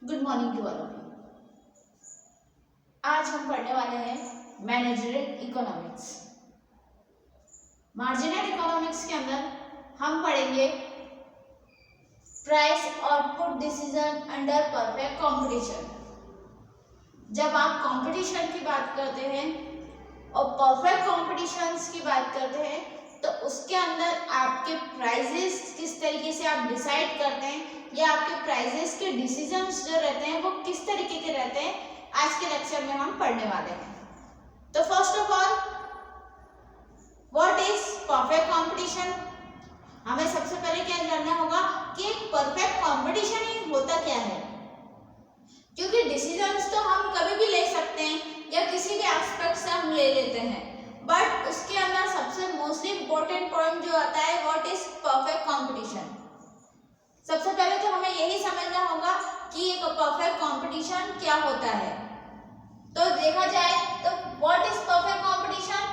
Good morning to all of you. आज हम पढ़ने वाले हैं मैनेजरियल इकोनॉमिक्स। मार्जिनल इकोनॉमिक्स के अंदर हम पढ़ेंगे price output decision under perfect competition. जब आप कंपटीशन की बात करते हैं और परफेक्ट कॉम्पिटिशन्स की बात करते हैं तो उसके अंदर आपके प्राइजेस किस तरीके से आप डिसाइड करते हैं या आपके प्राइजेस के डिसीजंस जो रहते हैं वो किस तरीके के रहते हैं, आज के लेक्चर में हम पढ़ने वाले हैं। तो first of all, what is perfect competition? हमें सबसे पहले क्या जानना होगा कि एक परफेक्ट कंपटीशन ही होता क्या है, क्योंकि डिसीजंस तो हम कभी भी ले सकते हैं या किसी भी एस्पेक्ट से हम ले लेते हैं, बट उसके अंदर सबसे मोस्ट इम्पोर्टेंट पॉइंट जो आता है व्हाट इज परफेक्ट कंपटीशन। सबसे पहले तो हमें यही समझना होगा कि एक परफेक्ट कंपटीशन क्या होता है। तो देखा जाए तो what is perfect competition?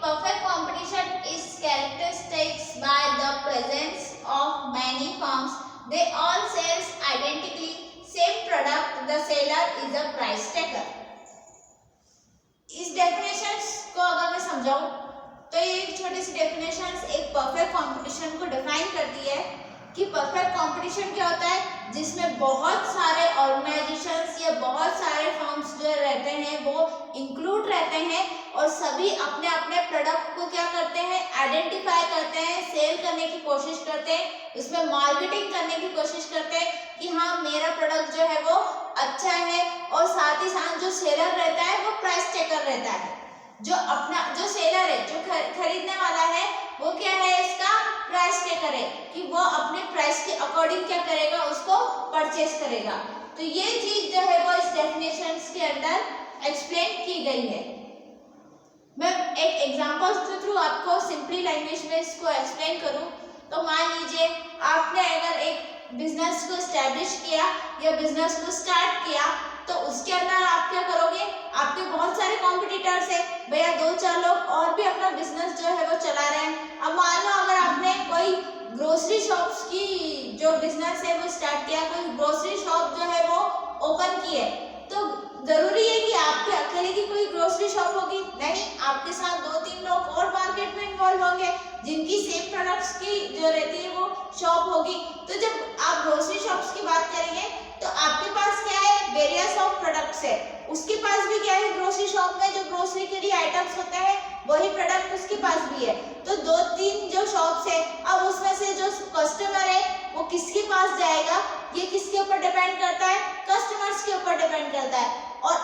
Perfect competition is characterized by the presence of many firms. They all sells identically same product. The seller is a price taker. इस डेफिनेशंस को अगर मैं समझाऊं तो ये एक छोटी सी डेफिनेशंस एक परफेक्ट कंपटीशन को डिफाइन करती है कि परफेक्ट कंपटीशन क्या होता है, जिसमें बहुत सारे ऑर्गेनाइजेशंस या बहुत सारे फर्म्स जो रहते हैं वो इंक्लूड रहते हैं और सभी अपने अपने प्रोडक्ट को क्या करते हैं, आइडेंटिफाई करते हैं, सेल करने की कोशिश करते हैं, उसमें मार्केटिंग करने की कोशिश करते हैं कि हाँ मेरा प्रोडक्ट जो है वो अच्छा है, और साथ ही साथ जो सेलर रहता है वो प्राइस चेकर रहता है। जो सेलर है, जो खरीदने वाला है, वो क्या है, इसका प्राइस चेकर है कि वो अपने प्राइस के अकॉर्डिंग क्या करेगा, उसको परचेस करेगा। तो ये चीज जो है वो इस डेफिनेशंस के अंदर एक्सप्लेन की गई है। मैं एक एग्जांपल्स के थ्रू आपको सिंपली लैंग्वेज में इसको एक्सप्लेन करूं तो मान लीजिए आपने अगर एक बिजनेस को एस्टैब्लिश किया या बिजनेस को स्टार्ट किया तो उसके अंदर आप क्या करोगे, आपके बहुत सारे कॉम्पिटिटर्स है भैया, 2-4 लोग और भी अपना बिजनेस जो है वो चला रहे हैं। अब मान लो अगर आपने कोई ग्रोसरी शॉप्स की जो बिजनेस है वो स्टार्ट किया, कोई ग्रोसरी शॉप जो है वो ओपन की है, तो जरूरी है कि आपके अकेले की कोई ग्रोसरी शॉप होगी? नहीं, आपके साथ 2-3 लोग और मार्केट में इन्वॉल्व होंगे जिनकी सेम प्रोडक्ट्स की जो रहती है वो शॉप होगी। तो जब आप ग्रोसरी शॉप्स की बात करेंगे तो आपके पास क्या है, वेरियस ऑफ प्रोडक्ट्स है, उसके पास भी क्या है, ग्रोसरी शॉप में जो ग्रोसरी के लिए आइटम्स होते हैं वही प्रोडक्ट उसके पास भी है। तो 2-3 जो शॉप्स है, अब उसमें से जो कस्टमर है वो किसके पास जाएगा, ये किसके ऊपर डिपेंड करता है, कस्टमर्स के ऊपर डिपेंड करता है। और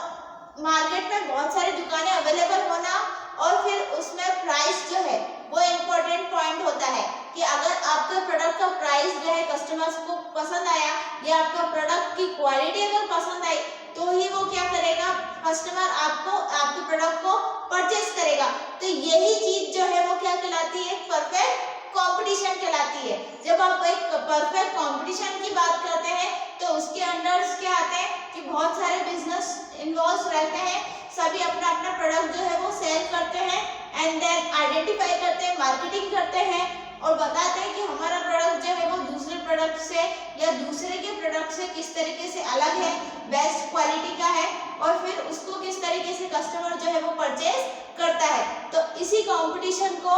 मार्केट में बहुत सारी दुकानें अवेलेबल होना और फिर उसमें प्राइस जो है वो इम्पोर्टेंट पॉइंट होता है कि अगर आपके प्रोडक्ट का प्राइस जो है कस्टमर्स को पसंद आया या आपका प्रोडक्ट की क्वालिटी अगर पसंद आई तो ही वो क्या करेगा, कस्टमर आपके प्रोडक्ट को परचेस करेगा। तो यही चीज जो है वो क्या कहलाती है, परफेक्ट कंपटीशन कहलाती है। जब आप एक परफेक्ट कंपटीशन की बात करते हैं तो उसके अंडर क्या आते हैं कि बहुत सारे बिजनेस इन्वॉल्व रहते हैं, सभी अपना अपना प्रोडक्ट जो है वो सेल करते हैं एंड देन आइडेंटिफाई करते हैं, मार्केटिंग करते हैं और बताते हैं कि हमारा प्रोडक्ट जो है वो दूसरे प्रोडक्ट से या दूसरे के प्रोडक्ट से किस तरीके से अलग है, बेस्ट क्वालिटी का है, और फिर उसको किस तरीके से कस्टमर जो है वो परचेज करता है। तो इसी कंपटीशन को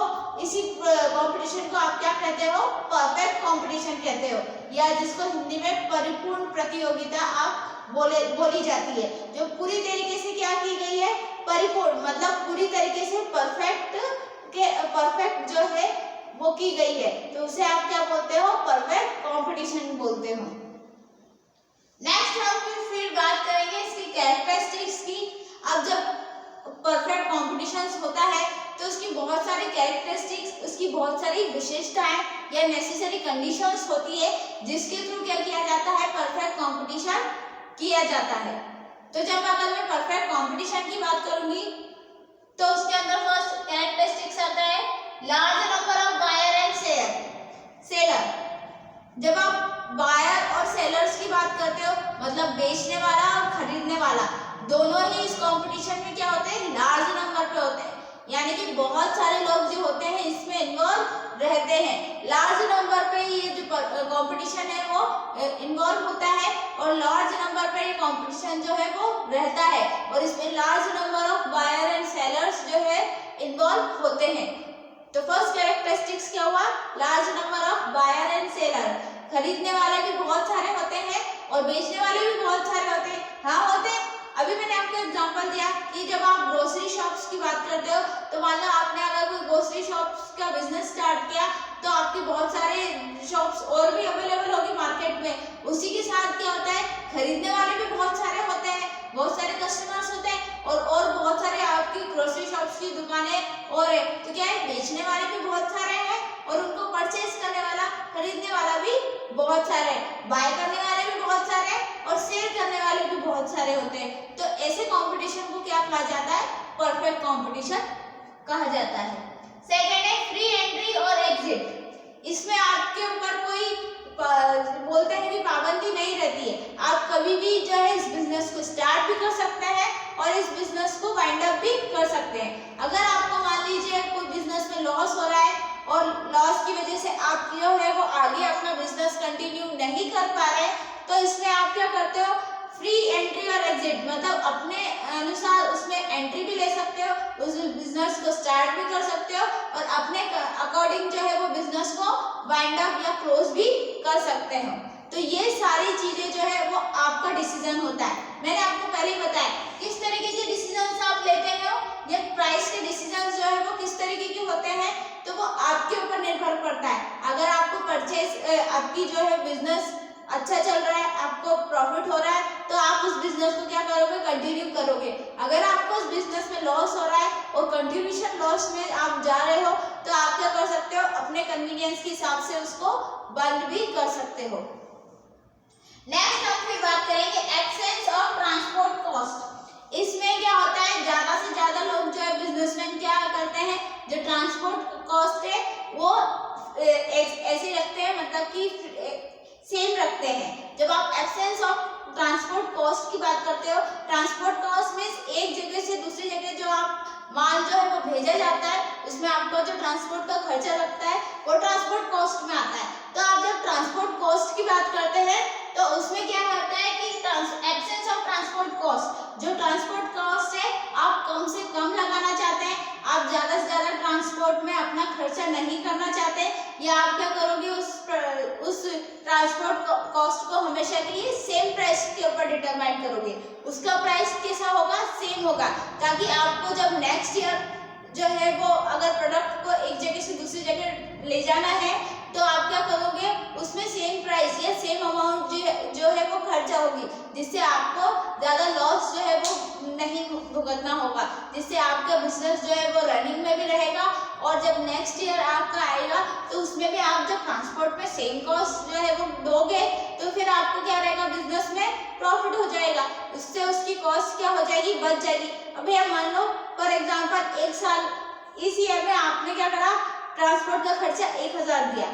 आप क्या कहते हो, परफेक्ट कंपटीशन कहते हो, या जिसको हिंदी में परिपूर्ण प्रतियोगिता आप बोली जाती है, जो पूरी तरीके से क्या की गई है, परिपूर्ण, मतलब पूरी तरीके से परफेक्ट जो है वो की गई है, तो उसे आप क्या बोलते हो, परफेक्ट कंपटीशन बोलते हो। नेक्स्ट हम फिर बात करेंगे इसकी कैरेक्टरिस्टिक्स की। अब जब परफेक्ट कंपटीशन होता है तो उसकी बहुत सारी कैरेक्टरिस्टिक्स, उसकी बहुत सारी विशेषताएं या नेसेसरी कंडीशंस होती है जिसके थ्रू क्या किया जाता है, परफेक्ट कंपटीशन किया जाता है। तो जब अगर मैं परफेक्ट कंपटीशन की बात करूंगी तो उसके अंदर फर्स्ट कैरेक्टरिस्टिक्स आता है large number of buyer and seller. जब आप बायर और सेलर्स की बात करते हो, मतलब बेचने वाला और खरीदने वाला दोनों ही इस कंपटीशन में क्या होते हैं, लार्ज नंबर पे होते हैं। यानी कि बहुत सारे लोग जो होते हैं इसमें इन्वॉल्व रहते हैं। लार्ज नंबर पे ये जो कंपटीशन है वो इन्वॉल्व होता है और लार्ज नंबर पे ये कंपटीशन जो है वो रहता है और इसमें large number of buyer and sellers जो है इन्वॉल्व होते हैं। तो फर्स्ट कैरेक्टरिस्टिक्स क्या हुआ? Large number of buyer and seller. खरीदने वाले भी बहुत सारे होते हैं और बेचने वाले भी बहुत सारे होते हैं। हाँ होते हैं। अभी मैंने आपको एग्जांपल दिया कि जब आप ग्रोसरी शॉप्स की बात करते हो तो मान लो आपने अगर कोई ग्रोसरी शॉप्स का बिजनेस स्टार्ट किया तो आपके बहुत सारे शॉप्स और भी अवेलेबल होगी मार्केट में। उसी के साथ क्या होता है, खरीदने वाले भी बहुत सारे होते हैं, बहुत सारे कस्टमर्स होते हैं और बहुत सारे आपकी ग्रोसरी शॉप्स की दुकानें और है। तो क्या है, बेचने वाले भी बहुत सारे हैं और उनको परचेज करने वाला, खरीदने वाला भी बहुत सारे हैं, बाय करने वाले भी बहुत सारे हैं और सेल करने वाले भी बहुत सारे होते हैं। तो ऐसे कंपटीशन को क्या कहा जाता है? परफेक्ट कंपटीशन कहा जाता है। सेकंड है फ्री एंट्री और एग्जिट। इसमें आपके ऊपर कोई बोलते हैं कि पाबंदी नहीं रहती है। आप कभी भी जो है इस बिजनेस को स्टार्ट भी कर सकते हैं और इस बिजनेस को वाइंड अप भी कर सकते हैं। अगर आपको मान लीजिए कोई बिजनेस में लॉस हो रहा है और लॉस की वजह से आप जो है वो आगे अपना बिजनेस कंटिन्यू नहीं कर पा रहे, तो इसमें आप क्या करते हो? फ्री एंट्री और एग्जिट, मतलब अपने अनुसार उसमें एंट्री भी ले सकते हो, उस बिजनेस को स्टार्ट भी कर सकते हो और अपने अकॉर्डिंग जो है वो बिजनेस को वाइंड अप या क्लोज भी कर सकते हो। तो ये सारी चीजें जो है वो आपका डिसीजन होता है। मैंने आपको पहले ही बताया किस तरीके से डिसीजन आप लेते हो, या प्राइस के डिसीजन जो है वो किस तरीके के होते हैं, तो वो आपके ऊपर निर्भर करता है। अगर आपको परचेज आपकी जो है बिजनेस अच्छा चल रहा है, आपको प्रॉफिट हो रहा है, तो आप उस बिजनेस को क्या करोगे? कंटिन्यू करोगे। अगर आपको उस बिजनेस में लॉस हो रहा है और कंट्रीब्यूशन लॉस में आप जा रहे हो, तो आप क्या कर सकते हो? अपने कन्वीनियंस के हिसाब से उसको बंद भी कर सकते हो। नेक्स्ट हम फिर बात करेंगे एक्सपेंस और ट्रांसपोर्ट कॉस्ट। इसमें क्या होता है, ज्यादा से ज्यादा लोग जो है बिजनेसमैन क्या करते हैं, जो ट्रांसपोर्ट कॉस्ट है वो ऐसे रखते हैं, मतलब कि सेम रखते हैं। जब आप एक्सपेंस ऑफ ट्रांसपोर्ट कॉस्ट की बात करते हो, ट्रांसपोर्ट कॉस्ट मींस एक जगह से दूसरी जगह जो आप माल जो है वो भेजा जाता है, उसमें आपका जो ट्रांसपोर्ट का खर्चा लगता है वो ट्रांसपोर्ट कॉस्ट में आता है। तो आप जब ट्रांसपोर्ट कॉस्ट की बात करते हैं तो उसमें क्या होता है कि एक्सपेंस ऑफ ट्रांसपोर्ट कॉस्ट, जो ट्रांसपोर्ट कॉस्ट है आप कम से कम लगाना चाहते हैं, आप ज्यादा से ज्यादा ट्रांसपोर्ट में अपना खर्चा नहीं करना चाहते, या आप क्या करोगे, उस ट्रांसपोर्ट कॉस्ट को हमेशा के लिए सेम प्राइस के ऊपर डिटरमाइन करोगे। उसका प्राइस कैसा होगा? सेम होगा, ताकि आपको जब नेक्स्ट ईयर जो है वो अगर प्रोडक्ट को एक जगह से दूसरी जगह ले जाना है तो आप क्या करोगे, उसमें सेम प्राइस या सेम अमाउंट जो है वो खर्चा होगी, जिससे आपको ज़्यादा लॉस जो है वो नहीं भुगतना होगा, जिससे आपका बिजनेस जो है वो रनिंग में भी रहेगा और जब नेक्स्ट ईयर आपका आएगा तो उसमें भी आप जब ट्रांसपोर्ट में सेम कॉस्ट जो है वो दोगे तो फिर आपको क्या रहेगा, बिजनेस में प्रॉफिट हो जाएगा, उससे उसकी कॉस्ट क्या हो जाएगी, बच जाएगी। अभी आप मान लो फॉर एग्जाम्पल एक साल इस ईयर में आपने क्या करा, ट्रांसपोर्ट का खर्चा 1000 दिया।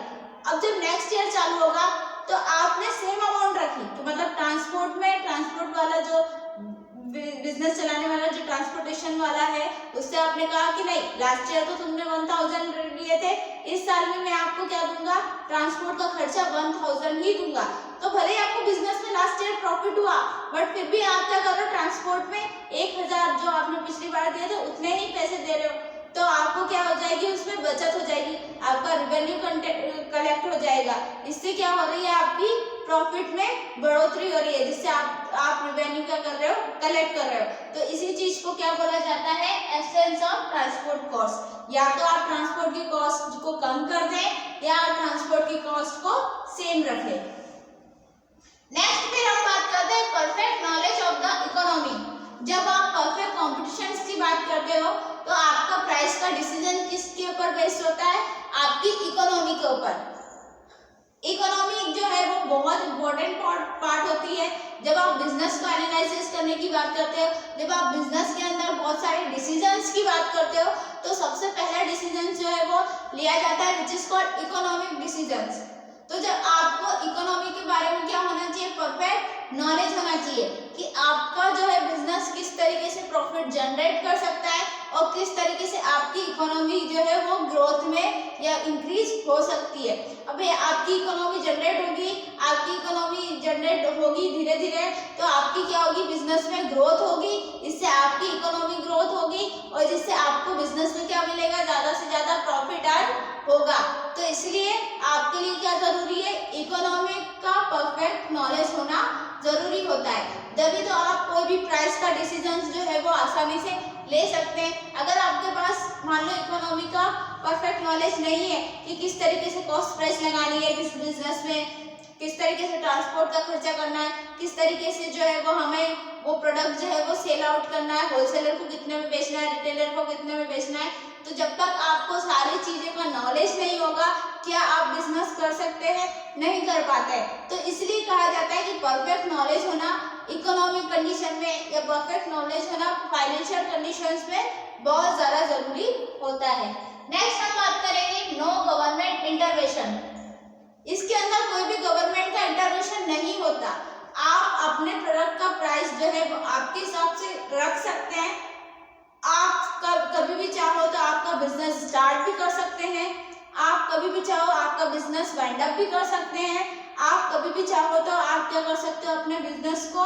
अब जब नेक्स्ट ईयर चालू होगा तो आपने सेम अमाउंट रखी, तो मतलब ट्रांसपोर्ट वाला जो बिजनेस चलाने वाला जो ट्रांसपोर्टेशन वाला है उससे आपने कहा कि नहीं, लास्ट ईयर तो तुमने 1000 लिए थे, इस साल में मैं आपको क्या दूंगा, ट्रांसपोर्ट का खर्चा 1000 ही दूंगा। तो भले ही आपको बिजनेस में लास्ट ईयर प्रॉफिट हुआ, बट फिर भी आप क्या कर रहे हो, ट्रांसपोर्ट में 1000 जो आपने पिछली बार दिए थे उतने ही पैसे दे रहे हो, तो आपको क्या हो जाएगी, उसमें बचत हो जाएगी, आपका रिवेन्यू कलेक्ट हो जाएगा। इससे क्या हो रही है, आपकी प्रॉफिट में बढ़ोतरी हो रही है, जिससे आप रिवेन्यू क्या कर रहे हो, कलेक्ट कर रहे हो। तो इसी चीज को क्या बोला जाता है, एक्सपेंस ऑफ ट्रांसपोर्ट कॉस्ट। या तो आप ट्रांसपोर्ट की कॉस्ट को कम कर दें या ट्रांसपोर्ट की कॉस्ट को सेम रखें। नेक्स्ट फिर हम बात करते हैं perfect knowledge of the economy. जब आप परफेक्ट कॉम्पिटिशन्स की बात करते हो तो आपका प्राइस का डिसीजन किसके ऊपर बेस्ड होता है, आपकी इकोनॉमी के ऊपर। इकोनॉमी जो है वो बहुत इंपॉर्टेंट पार्ट होती है। जब आप बिजनेस को एनालिसिस करने की बात करते हो, जब आप बिजनेस के अंदर बहुत सारे डिसीजंस की बात करते हो, तो सबसे पहला डिसीजन जो है वो लिया जाता है which is called economic decisions. तो जब आपको इकोनॉमी के बारे में क्या होना चाहिए, परफेक्ट नॉलेज होना चाहिए कि आपका जो है बिजनेस किस तरीके से प्रॉफिट जनरेट कर सकता है और किस तरीके से आपकी इकोनॉमी जो है वो ग्रोथ में या इंक्रीज हो सकती है। अब ये आपकी इकोनॉमी जनरेट होगी, आपकी इकोनॉमी जनरेट होगी धीरे धीरे, तो आपकी क्या होगी, बिजनेस में ग्रोथ होगी, इससे आपकी इकोनॉमी ग्रोथ होगी और जिससे आपको बिजनेस में क्या मिलेगा, ज़्यादा से ज़्यादा प्रॉफिट अर्न होगा। तो इसलिए आपके लिए क्या जरूरी है, इकोनॉमिक का परफेक्ट नॉलेज होना जरूरी होता है, तभी तो आप कोई भी प्राइस का डिसीजन जो है वो आसानी से ले सकते हैं। अगर आपके पास मान लो इकोनॉमी का परफेक्ट नॉलेज नहीं है कि किस तरीके से कॉस्ट प्राइस लगानी है किस बिजनेस में, किस तरीके से ट्रांसपोर्ट का खर्चा करना है, किस तरीके से जो है वो हमें वो प्रोडक्ट जो है वो सेल आउट करना है, होलसेलर को कितने में बेचना है, रिटेलर को कितने में बेचना है, तो जब तक आपको सारी चीज़ें का नॉलेज नहीं होगा क्या आप बिजनेस कर सकते हैं, नहीं कर पाते हैं। तो इसलिए कहा जाता है कि परफेक्ट नॉलेज होना इकोनॉमिक कंडीशन में या परफेक्ट नॉलेज होना फाइनेंशियल कंडीशंस में बहुत ज़्यादा जरूरी होता है। नेक्स्ट हम बात करेंगे नो गवर्नमेंट इंटरवेंशन। इसके अंदर कोई भी गवर्नमेंट का इंटरवेंशन नहीं होता, आप अपने प्रोडक्ट का प्राइस जो है वो आपके हिसाब से रख सकते हैं, आप कभी भी चाहो तो आपका बिजनेस स्टार्ट भी कर सकते हैं, आप कभी भी चाहो आपका बिजनेस वाइंड अप भी कर सकते हैं, आप कभी भी चाहो तो आप क्या कर सकते हो, अपने बिजनेस को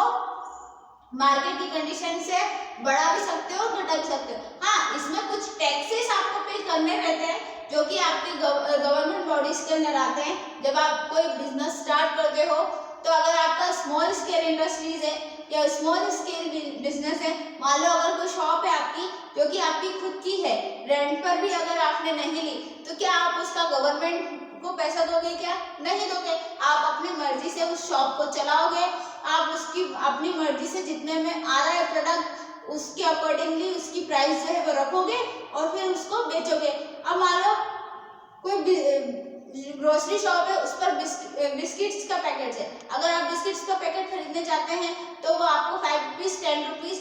मार्केट की कंडीशन से बढ़ा भी सकते हो और घटा भी सकते हो। हाँ, इसमें कुछ टैक्सेस आपको पे करने रहते हैं जो कि आपके गवर्नमेंट बॉडीज के अंदर आते हैं। जब आप कोई बिजनेस स्टार्ट करते हो तो अगर आपका स्मॉल स्केल इंडस्ट्रीज है या स्मॉल स्केल बिजनेस है, मान लो अगर कोई शॉप है आपकी जो कि आपकी खुद की है, रेंट पर भी अगर आपने नहीं ली, तो क्या आप उसका गवर्नमेंट को पैसा दोगे, क्या नहीं दोगे। आप अपनी मर्जी से उस शॉप को चलाओगे, आप उसकी अपनी मर्जी से जितने में आ रहा है प्रोडक्ट उसके अकॉर्डिंगली उसकी प्राइस जो है वो रखोगे और फिर उसको बेचोगे। अब मान लो कोई ग्रोसरी शॉप है, उस पर बिस्किट्स का पैकेट है, अगर आप बिस्किट्स का पैकेट खरीदने जाते हैं तो वो आपको 5 रुपीज़ 10 रुपीज़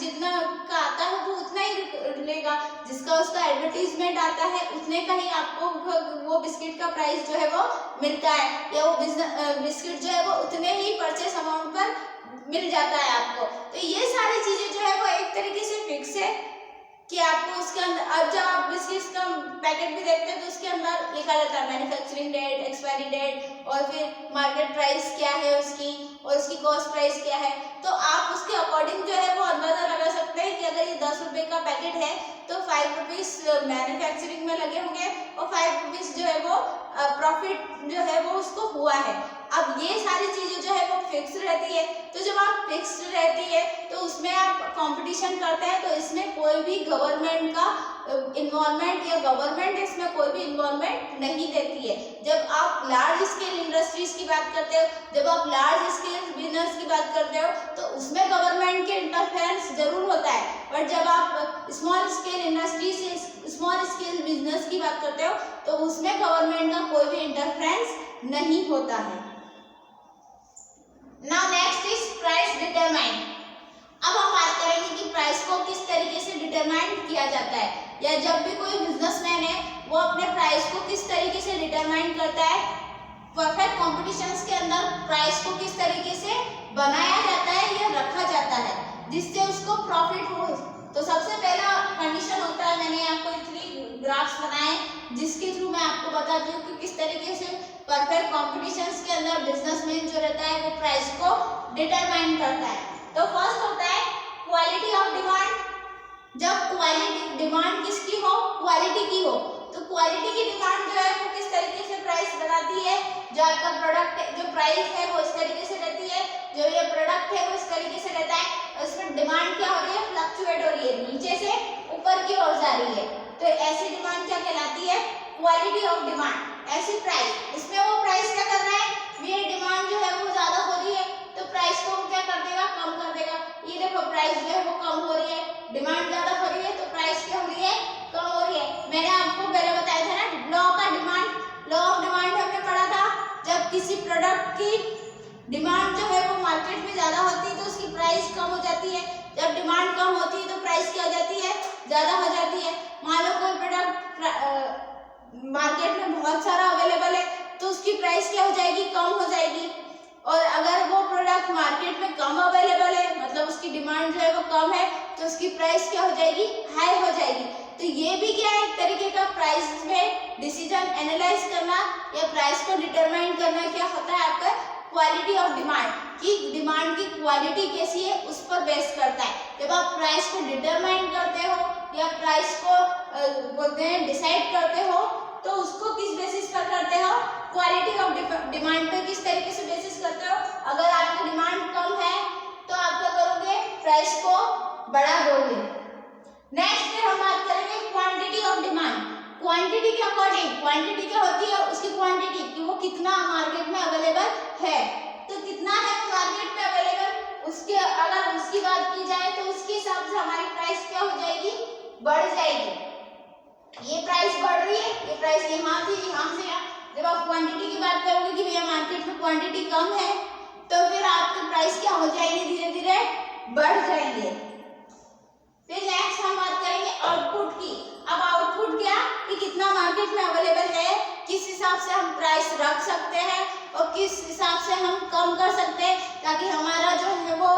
जितना का आता है वो उतना ही लेगा, जिसका उसका एडवर्टीजमेंट आता है उतने का ही आपको वो बिस्किट का प्राइस जो है वो मिलता है, या वो बिस्किट जो है वो उतने ही परचेस अमाउंट पर मिल जाता है आपको। तो ये सारी चीज़ें जो है वो एक तरीके से फिक्स है कि आपको उसके अंदर, अब जब आप बिस्किट्स का पैकेट भी देखते हैं तो उसके अंदर लिखा रहता है मैन्युफैक्चरिंग डेट, एक्सपायरी डेट और फिर मार्केट प्राइस क्या है उसकी और उसकी कॉस्ट प्राइस क्या है। तो आप उसके अकॉर्डिंग जो है वो अंदाजा लगा सकते हैं कि अगर ये 10 रुपये का पैकेट है तो 5 रुपीज़ मैन्युफैक्चरिंग में लगे होंगे और 5 रुपीज़ जो है वो प्रॉफिट जो है वो उसको हुआ है। अब ये सारी चीज़ें जो है वो फिक्स रहती है, तो जब आप फिक्स रहती है तो उसमें आप कंपटीशन करते हैं, तो इसमें कोई भी गवर्नमेंट का इन्वॉल्वमेंट या गवर्नमेंट इसमें कोई भी इन्वॉल्वमेंट नहीं देती है। जब आप लार्ज स्केल इंडस्ट्रीज की बात करते हो, जब आप लार्ज स्केल बिजनेस की बात करते हो तो उसमें गवर्नमेंट के इंटरफेरेंस जरूर होता है, पर जब आप स्मॉल स्केल इंडस्ट्री से स्मॉल स्केल बिजनेस की बात करते हो तो उसमें गवर्नमेंट का कोई भी इंटरफेरेंस नहीं होता है। Now next is price determine. अब हम बात करेंगे कि प्राइस को किस तरीके से डिटरमाइन किया जाता है, या जब भी कोई बिजनेसमैन है वो अपने प्राइस को किस तरीके से डिटरमाइन करता है, परफेक्ट कॉम्पिटिशन्स के अंदर प्राइस को किस तरीके से बनाया जाता है या रखा जाता है जिससे उसको प्रॉफिट हो। तो सबसे पहला कंडीशन होता है, मैंने आपको 3 ग्राफ्स बनाए जिसके थ्रू मैं आपको बताती हूँ कि किस तरीके से परफेक्ट कॉम्पिटिशन्स के अंदर बिजनेसमैन जो रहता है वो प्राइस को डिटरमाइन करता है। तो फर्स्ट होता है क्वालिटी ऑफ डिमांड। जब क्वालिटी डिमांड किसकी हो, क्वालिटी की हो, तो क्वालिटी की डिमांड जो है वो किस तरीके से प्राइस बनाती है, जो आपका प्रोडक्ट जो प्राइस है वो इस तरीके से रहती है, जो ये प्रोडक्ट है वो इस तरीके से रहता है, उसमें डिमांड क्या हो रही है, फ्लक्चुएट हो रही है, नीचे से ऊपर की ओर जा रही है। तो ऐसी डिमांड क्या कहलाती है, क्वालिटी ऑफ डिमांड। ऐसी प्राइस, इसमें वो प्राइस क्या कर रहा है, ये डिमांड जो है वो ज्यादा हो रही है तो प्राइस को क्या कर देगा, कम कर देगा। ये देखो प्राइस जो है वो कम हो रही है, डिमांड ज्यादा हो रही है तो प्राइस क्या हो रही है, कम हो रही है। मैंने आपको पहले बताया था ना लॉ का डिमांड, लॉ ऑफ डिमांड हमने पढ़ा था। जब किसी प्रोडक्ट की डिमांड जो है वो मार्केट में ज्यादा होती है तो उसकी प्राइस कम हो जाती है, जब डिमांड कम होती है तो प्राइस क्या हो जाती है, ज्यादा हो जाती है। मान लो कोई प्रोडक्ट मार्केट में बहुत सारा अवेलेबल है तो उसकी प्राइस क्या हो जाएगी, कम हो जाएगी। और अगर वो प्रोडक्ट मार्केट में कम अवेलेबल है, मतलब उसकी डिमांड जो है वो कम है, तो तो उसकी प्राइस क्या हो जाएगी, हाई हो जाएगी। तो ये भी क्या है, एक तरीके का प्राइस में डिसीजन एनालाइज करना या प्राइस को डिटरमाइन करना क्या होता है आपका क्वालिटी ऑफ डिमांड, कि डिमांड की क्वालिटी कैसी है उस पर बेस करता है। जब आप प्राइस को डिटरमाइन करते हो या प्राइस को बोलते हैं डिसाइड करते हो, तो उसको किस बेसिस पर करते हो, क्वालिटी ऑफ डिमांड पे किस तरीके से बेसिस करते हो। अगर आपकी डिमांड कम है तो आप क्या करोगे, प्राइस को बढ़ा दोगे। नेक्स्ट फिर हम बात करेंगे क्वांटिटी ऑफ डिमांड। क्वांटिटी के अकॉर्डिंग, क्वांटिटी क्या होती है, उसकी क्वांटिटी कि वो कितना मार्केट में अवेलेबल है, तो कितना है मार्केट में अवेलेबल, उसके अगर उसकी बात की जाए तो उसके हिसाब से हमारी प्राइस क्या हो जाएगी, बढ़ जाएगी। ये प्राइस बढ़ रही है, ये प्राइस यहाँ से यहाँ। जब आप क्वांटिटी की बात करोगे कि भैया मार्केट में क्वांटिटी कम है, तो फिर आपके प्राइस क्या हो जाएंगे, धीरे धीरे बढ़ जाएंगे। फिर नेक्स्ट हम बात करेंगे आउटपुट की। अब आउटपुट क्या, कि कितना मार्केट में अवेलेबल है, किस हिसाब से हम प्राइस रख सकते हैं और किस हिसाब से हम कम कर सकते हैं, ताकि हमारा जो है वो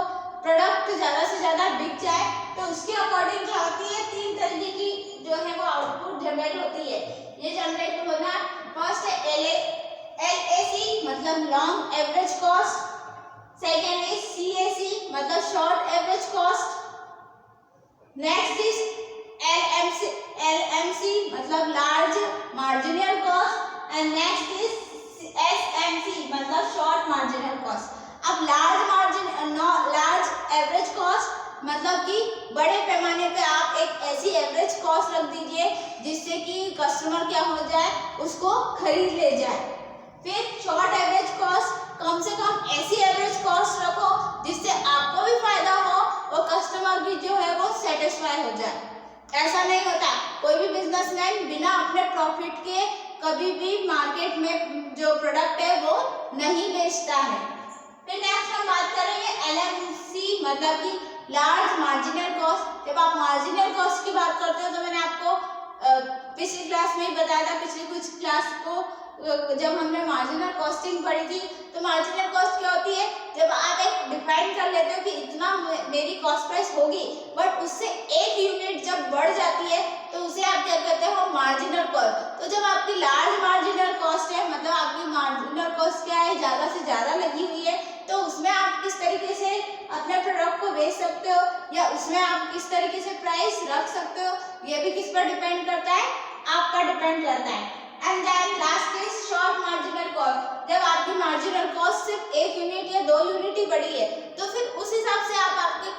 प्रोडक्ट ज़्यादा से ज़्यादा बिक जाए। तो उसके अकॉर्डिंग क्या होती है, 3 तरीके की जो है वो आउटपुट जनरेट होती है। ये जनरेट होना, फर्स्ट है LAC मतलब long average cost, second is CAC मतलब short average cost, next is LMC मतलब large marginal cost and next is SMC मतलब शॉर्ट मार्जिनल कॉस्ट। अब लार्ज एवरेज कॉस्ट मतलब कि बड़े पैमाने पे आप एक ऐसी एवरेज कॉस्ट रख दीजिए जिससे कि कस्टमर क्या हो जाए, उसको खरीद ले जाए। फिर शॉर्ट एवरेज कॉस्ट, कम से कम ऐसी एवरेज कॉस्ट रखो जिससे आपको भी फायदा हो और कस्टमर भी जो है वो सेटिस्फाई हो जाए। ऐसा नहीं होता, कोई भी बिजनेसमैन बिना अपने प्रॉफिट के कभी भी मार्केट में जो प्रोडक्ट है वो नहीं बेचता है। फिर नेक्स्ट हम बात करेंगे LMC मतलब कि लार्ज मार्जिनल कॉस्ट। जब आप मार्जिनल कॉस्ट की बात करते हो, तो मैंने आपको पिछली क्लास में ही बताया था, पिछली कुछ क्लास को जब हमने मार्जिनल कॉस्टिंग पढ़ी थी, तो मार्जिनल कॉस्ट क्या होती है, जब आप एक डिफाइन कर लेते हो कि इतना मेरी कॉस्ट प्राइस होगी, बट उससे 1 यूनिट जब बढ़ जाती है तो उसे आप क्या कहते हो, मार्जिनल कॉस्ट। तो जब आपकी लार्ज मार्जिनल कॉस्ट है, मतलब आपकी मार्जिनल कॉस्ट क्या है, ज़्यादा से ज़्यादा लगी हुई है, तो उसमें आप किस तरीके से अपने प्रोडक्ट को बेच सकते हो या उसमें आप किस तरीके से प्राइस रख सकते हो, ये भी किस पर डिपेंड करता है, आप पर डिपेंड करता है। And then last is short marginal cost. जब आपकी मार्जिनल कॉस्ट सिर्फ 1 यूनिट या 2 यूनिट ही बढ़ी है, तो फिर उस हिसाब से आप आपके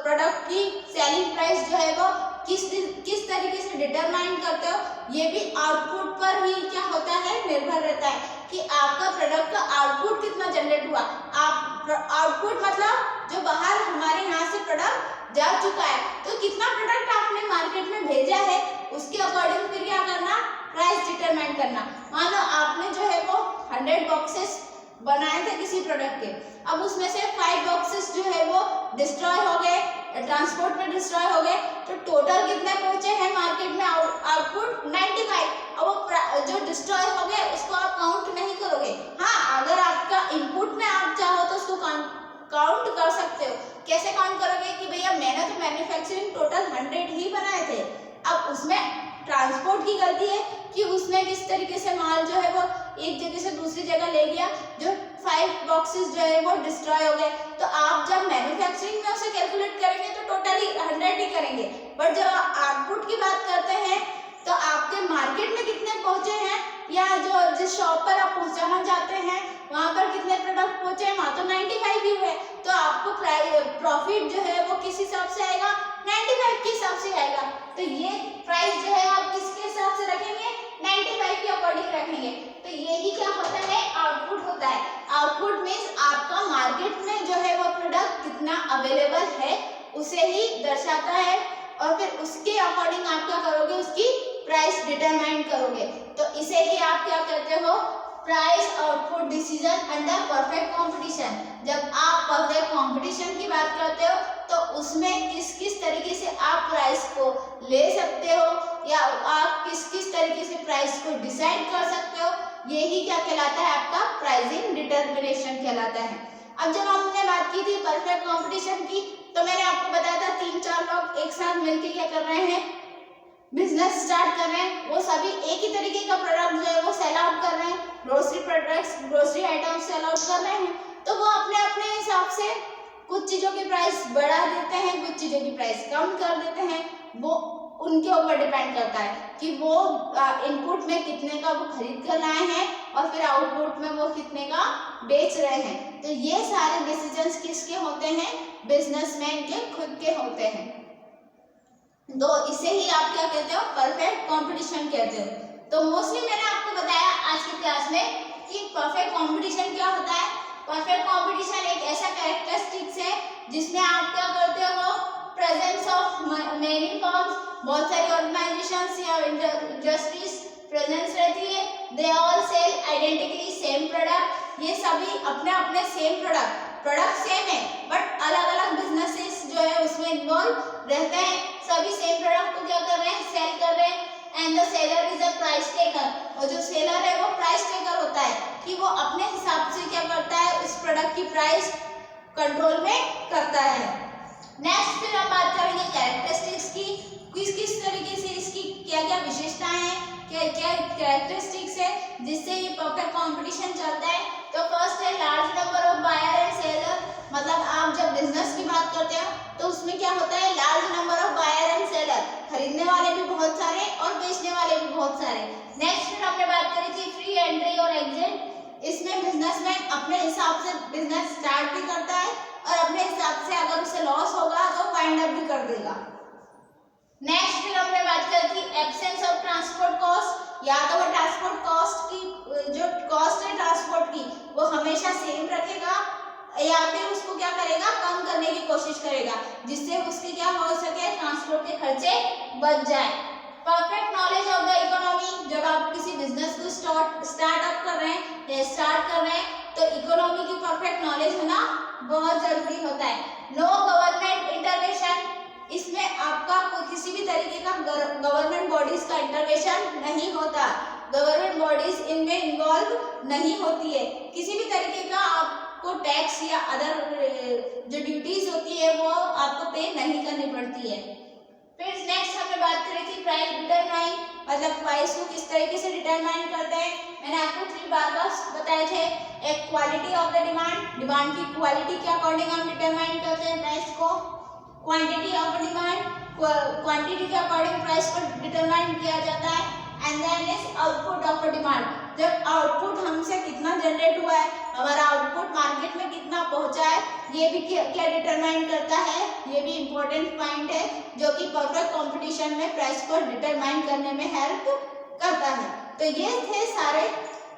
प्रोडक्ट की सेलिंग प्राइस जो है वो किस तरीके से डिटरमाइन करते हो, ये भी आउटपुट पर ही क्या होता है, निर्भर रहता है कि आपका प्रोडक्ट का आउटपुट कितना जनरेट हुआ। आउटपुट मतलब जो बाहर हमारे यहाँ से प्रोडक्ट जा चुका है, तो कितना प्रोडक्ट आपने मार्केट में भेजा है, उसके अकॉर्डिंग फिर क्या करना, प्राइस डिटरमाइन करना। मान लो आपने जो है वो 100 बॉक्सेस बनाए थे किसी प्रोडक्ट के, अब उसमें से 5 बॉक्सेस जो है वो डिस्ट्रॉय हो गए, ट्रांसपोर्ट में डिस्ट्रॉय हो गए, तो टोटल कितने पहुंचे हैं मार्केट में आउटपुट 95। अब वो जो डिस्ट्रॉय हो गए उसको आप काउंट नहीं करोगे। हाँ, अगर आपका इनपुट में आप चाहो तो उसको काउंट कर सकते हो। कैसे काउंट करोगे कि भैया मैंने तो मैन्युफैक्चरिंग टोटल 100 ही बनाए थे, अब उसमें ट्रांसपोर्ट की गलती है कि उसने किस तरीके से माल जो है वो एक जगह से दूसरी जगह ले गया, जो 5 बॉक्सेस जो है वो डिस्ट्रॉय हो गए। तो आप जब मैन्युफैक्चरिंग में उसे कैलकुलेट करेंगे तो टोटली 100 ही करेंगे, बट जब आप आउटपुट की बात करते हैं तो आपके मार्केट में कितने पहुंचे हैं या जो जिस शॉप पर आप पहुंचाना चाहते हैं वहाँ पर कितने प्रोडक्ट पहुंचे हैं, वहाँ तो 95 ही हुए, तो आपको प्रॉफिट जो है वो किस हिसाब से आएगा, 95 के हिसाब से आएगा। तो ये प्राइस जो है आप किसके हिसाब से रखेंगे, 95 के अकॉर्डिंग रखेंगे। तो यही क्या होता है, आउटपुट होता है। आउटपुट मीन्स आपका मार्केट में जो है वो प्रोडक्ट कितना अवेलेबल है उसे ही दर्शाता है, और फिर उसके अकॉर्डिंग आप क्या करोगे, उसकी प्राइस डिटरमाइन करोगे। तो इसे ही आप क्या कहते हो, price output decision under perfect competition. जब आप परफेक्ट कंपटीशन की बात करते हो तो उसमें किस तरीके से आप प्राइस को ले सकते हो या आप किस तरीके से प्राइस को डिसाइड कर सकते हो, यही क्या कहलाता है, आपका प्राइसिंग डिटरमिनेशन कहलाता है। अब जब हमने बात की थी परफेक्ट कंपटीशन की, तो मैंने आपको बताया था 3-4 लोग एक साथ मिलकर क्या कर रहे हैं, बिजनेस स्टार्ट कर रहे हैं। वो सभी एक ही तरीके का प्रोडक्ट जो है वो सेल आउट कर रहे हैं, grocery products, grocery items sell out कर रहे हैं। तो वो अपने अपने हिसाब से कुछ चीजों की प्राइस बढ़ा देते हैं, कुछ चीजों की प्राइस कम कर देते हैं। वो उनके ऊपर डिपेंड करता है कि वो इनपुट में कितने का वो खरीद कर लाए हैं और फिर आउटपुट में वो कितने का बेच रहे हैं। तो ये सारे डिसीजंस किसके होते हैं, बिजनेसमैन के खुद के होते हैं। तो इसे ही आप क्या कहते हो, परफेक्ट कंपटीशन कहते हो। तो मोस्टली मैंने आपको बताया आज की क्लास में कि परफेक्ट कंपटीशन क्या होता है। परफेक्ट कंपटीशन एक ऐसा कैरेक्टरिस्टिक्स है जिसमें आप क्या करते हो, प्रेजेंस ऑफ मेनी फर्म्स, बहुत सारी ऑर्गेनाइजेशंस या इंडस्ट्रीज प्रेजेंस रहती है। They all sell identically same product, ये सभी अपने अपने सेम प्रोडक्ट सेम है बट अलग अलग बिजनेसेस जो है उसमें इन्वॉल्व रहते हैं। सभी सेम प्रोडक्ट को क्या कर रहे हैं, सेल कर रहे हैं। And the seller is a price taker, और जो सेलर है वो प्राइस टेकर होता है कि वो अपने हिसाब से क्या करता है, उस प्रोडक्ट की प्राइस कंट्रोल में करता है। नेक्स्ट फिर हम बात करेंगे कैरेक्टरिस्टिक्स की, किस तरीके से इसकी क्या क्या विशेषताएं हैं, क्या क्या कैरेक्टरिस्टिक्स है जिससे ये परफेक्ट कंपटीशन चलता है। तो फर्स्ट है large number of buyer and seller, मतलब आप जब बिजनेस की बात करते हो तो उसमें क्या होता है, large number of buyer and seller, खरीदने वाले भी बहुत सारे और बेचने वाले भी बहुत सारे। नेक्स्ट फिर हमने बात करी थी फ्री एंट्री और एग्जिट, इसमें बिजनेसमैन अपने हिसाब से बिजनेस स्टार्ट भी करता है और अपने हिसाब से अगर उसे लॉस होगा तो वाइंड अप भी कर देगा। नेक्स्ट फिर हमने बात करी थी एब्सेंस ऑफ ट्रांसपोर्ट कॉस्ट, या तो वो ट्रांसपोर्ट कॉस्ट की जो कॉस्ट है ट्रांसपोर्ट की वो हमेशा सेम रखेगा या फिर उसको क्या करेगा, कम करने की कोशिश करेगा जिससे उसके क्या हो सके, ट्रांसपोर्ट के खर्चे बच जाए। Perfect knowledge of the economy, जब आप किसी बिजनेस को स्टार्टअप कर रहे हैं या स्टार्ट कर रहे हैं तो इकोनॉमी की परफेक्ट नॉलेज होना बहुत जरूरी होता है। नो गवर्नमेंट इंटरवेंशन, इसमें आपका किसी भी तरीके का गवर्नमेंट बॉडीज का इंटरवेंशन नहीं होता, गवर्नमेंट बॉडीज इनमें इन्वॉल्व नहीं होती है। किसी भी तरीके का आपको टैक्स या अदर जो ड्यूटीज होती है वो आपको पे नहीं करनी पड़ती है। फिर नेक्स्ट हमने बात करी थी प्राइस डिटरमाइन, मतलब प्राइस को किस तरीके से डिटरमाइन करते हैं। मैंने आपको 3 बार बताए थे, एक क्वालिटी ऑफ द डिमांड की क्वालिटी के अकॉर्डिंग हम डिटरमाइन करते हैं प्राइस को, क्वांटिटी ऑफ डिमांड, क्वांटिटी के अकॉर्डिंग प्राइस को डिटरमाइन किया जाता है। And then is output of demand, जब आउटपुट हमसे कितना जनरेट हुआ है, हमारा आउटपुट मार्केट में कितना पहुंचा है, ये भी क्या डिटरमाइन करता है, ये भी इम्पोर्टेंट पॉइंट है जो कि परफेक्ट कंपटीशन में प्राइस को डिटरमाइन करने में हेल्प करता है। तो ये थे सारे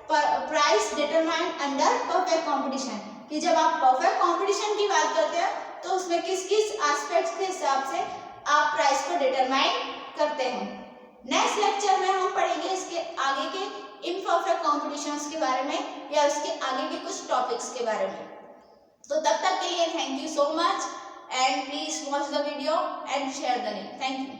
price determine under perfect competition, कि जब आप परफेक्ट कंपटीशन की बात करते हो तो उसमें किस किस एस्पेक्ट्स के हिसाब से आप प्राइस को डिटरमाइन करते हैं। नेक्स्ट लेक्चर में हम पढ़ेंगे इसके आगे के इम्परफेक्ट कॉम्पिटिशन्स के बारे में या उसके आगे के कुछ टॉपिक्स के बारे में। तो तब तक के लिए thank you so much and please watch the video and share the link. Thank you.